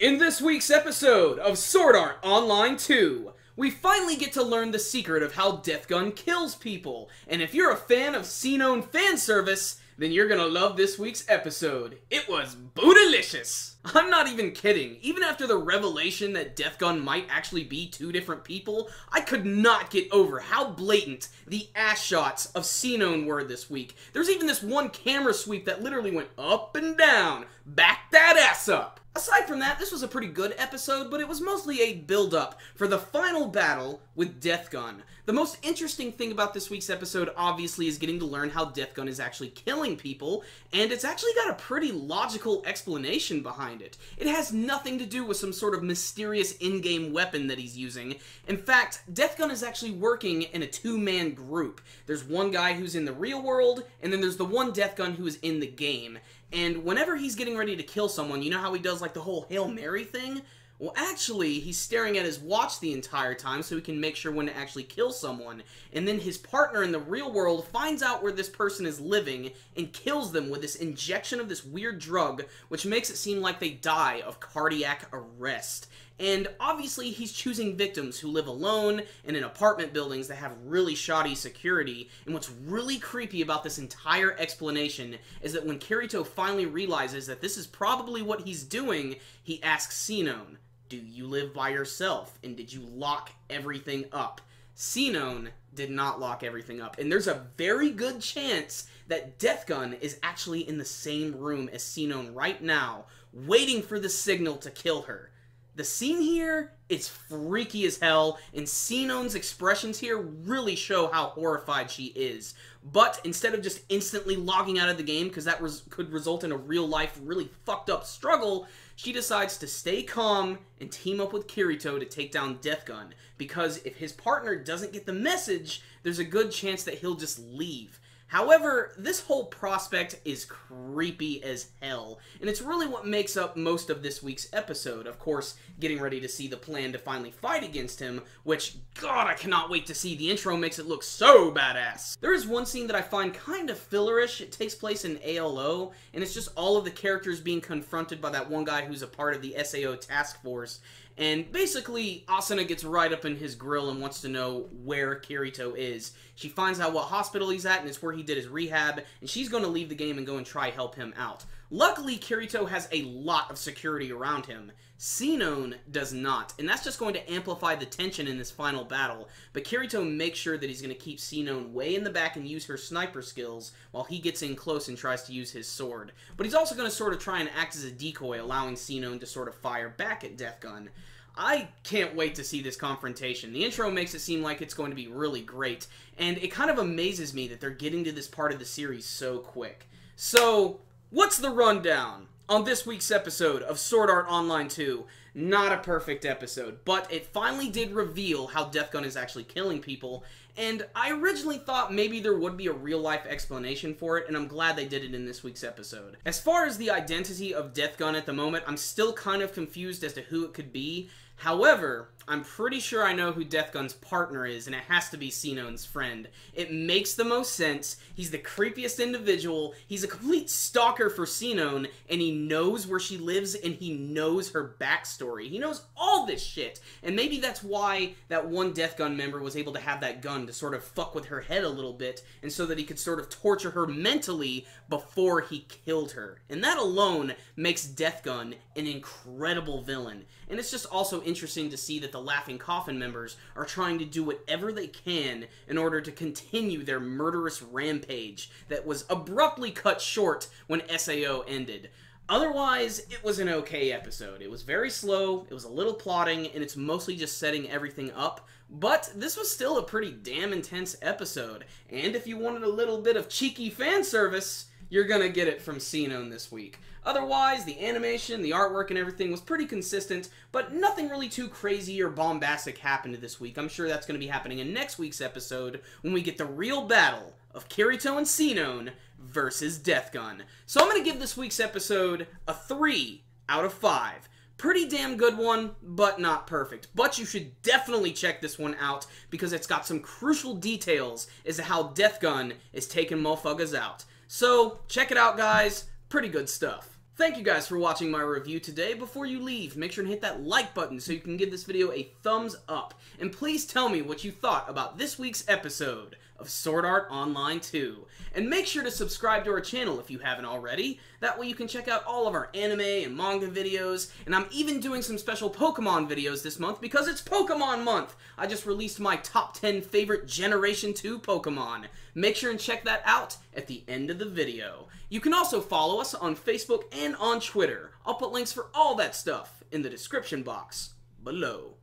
In this week's episode of Sword Art Online 2, we finally get to learn the secret of how Death Gun kills people. And if you're a fan of Sinon fan service, then you're gonna love this week's episode. It was bootylicious! I'm not even kidding. Even after the revelation that Death Gun might actually be two different people, I could not get over how blatant the ass shots of Sinon were this week. There's even this one camera sweep that literally went up and down. Back that ass up! Aside from that, this was a pretty good episode, but it was mostly a build-up for the final battle with Death Gun. The most interesting thing about this week's episode, obviously, is getting to learn how Death Gun is actually killing people, and it's actually got a pretty logical explanation behind it. It has nothing to do with some sort of mysterious in-game weapon that he's using. In fact, Death Gun is actually working in a two-man group. There's one guy who's in the real world, and then there's the one Death Gun who is in the game. And whenever he's getting ready to kill someone, you know how he does like the whole Hail Mary thing? Well, actually, he's staring at his watch the entire time so he can make sure when to actually kill someone. And then his partner in the real world finds out where this person is living and kills them with this injection of this weird drug, which makes it seem like they die of cardiac arrest. And obviously, he's choosing victims who live alone and in apartment buildings that have really shoddy security. And what's really creepy about this entire explanation is that when Kirito finally realizes that this is probably what he's doing, he asks Sinon, "Do you live by yourself? And did you lock everything up?" Sinon did not lock everything up. And there's a very good chance that Death Gun is actually in the same room as Sinon right now, waiting for the signal to kill her. The scene here is freaky as hell, and Sinon's expressions here really show how horrified she is. But instead of just instantly logging out of the game, because that could result in a real-life, really fucked up struggle, she decides to stay calm and team up with Kirito to take down Death Gun. Because if his partner doesn't get the message, there's a good chance that he'll just leave. However, this whole prospect is creepy as hell, and it's really what makes up most of this week's episode. Of course, getting ready to see the plan to finally fight against him, which, God, I cannot wait to see. The intro makes it look so badass. There is one scene that I find kind of fillerish. It takes place in ALO, and it's just all of the characters being confronted by that one guy who's a part of the SAO task force. And basically, Asuna gets right up in his grill and wants to know where Kirito is. She finds out what hospital he's at, and it's where he did his rehab, and she's going to leave the game and go and try help him out. Luckily, Kirito has a lot of security around him. Sinon does not, and that's just going to amplify the tension in this final battle. But Kirito makes sure that he's going to keep Sinon way in the back and use her sniper skills while he gets in close and tries to use his sword. But he's also going to sort of try and act as a decoy, allowing Sinon to sort of fire back at Death Gun. I can't wait to see this confrontation. The intro makes it seem like it's going to be really great, and it kind of amazes me that they're getting to this part of the series so quick. So, what's the rundown on this week's episode of Sword Art Online 2? Not a perfect episode, but it finally did reveal how Death Gun is actually killing people, and I originally thought maybe there would be a real-life explanation for it, and I'm glad they did it in this week's episode. As far as the identity of Death Gun at the moment, I'm still kind of confused as to who it could be. However, I'm pretty sure I know who Death Gun's partner is, and it has to be Sinon's friend. It makes the most sense. He's the creepiest individual. He's a complete stalker for Sinon, and he knows where she lives, and he knows her backstory. He knows all this shit, and maybe that's why that one Death Gun member was able to have that gun to sort of fuck with her head a little bit, and so that he could sort of torture her mentally before he killed her. And that alone makes Death Gun an incredible villain. And it's just also interesting to see that the Laughing Coffin members are trying to do whatever they can in order to continue their murderous rampage that was abruptly cut short when SAO ended. Otherwise, it was an okay episode. It was very slow, it was a little plotting, and it's mostly just setting everything up. But this was still a pretty damn intense episode. And if you wanted a little bit of cheeky fan service, you're gonna get it from Sinon this week. Otherwise, the animation, the artwork, and everything was pretty consistent, but nothing really too crazy or bombastic happened this week. I'm sure that's going to be happening in next week's episode when we get the real battle of Kirito and Sinon versus Death Gun. So I'm going to give this week's episode a 3 out of 5. Pretty damn good one, but not perfect. But you should definitely check this one out because it's got some crucial details as to how Death Gun is taking motherfuckers out. So, check it out, guys. Pretty good stuff. Thank you guys for watching my review today. Before you leave, make sure to hit that like button so you can give this video a thumbs up. And please tell me what you thought about this week's episode of Sword Art Online 2. And make sure to subscribe to our channel if you haven't already. That way you can check out all of our anime and manga videos. And I'm even doing some special Pokemon videos this month because it's Pokemon month. I just released my top 10 favorite Generation 2 Pokemon. Make sure and check that out at the end of the video. You can also follow us on Facebook and on Twitter. I'll put links for all that stuff in the description box below.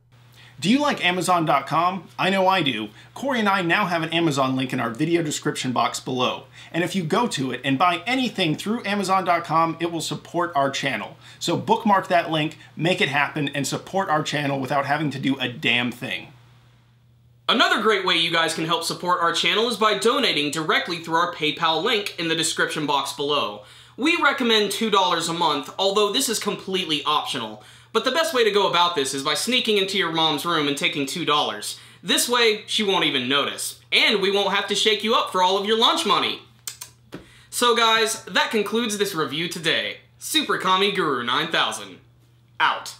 Do you like Amazon.com? I know I do. Corey and I now have an Amazon link in our video description box below. And if you go to it and buy anything through Amazon.com, it will support our channel. So bookmark that link, make it happen, and support our channel without having to do a damn thing. Another great way you guys can help support our channel is by donating directly through our PayPal link in the description box below. We recommend $2 a month, although this is completely optional. But the best way to go about this is by sneaking into your mom's room and taking $2. This way, she won't even notice. And we won't have to shake you up for all of your lunch money. So guys, that concludes this review today. Super Kami Guru 9000. Out.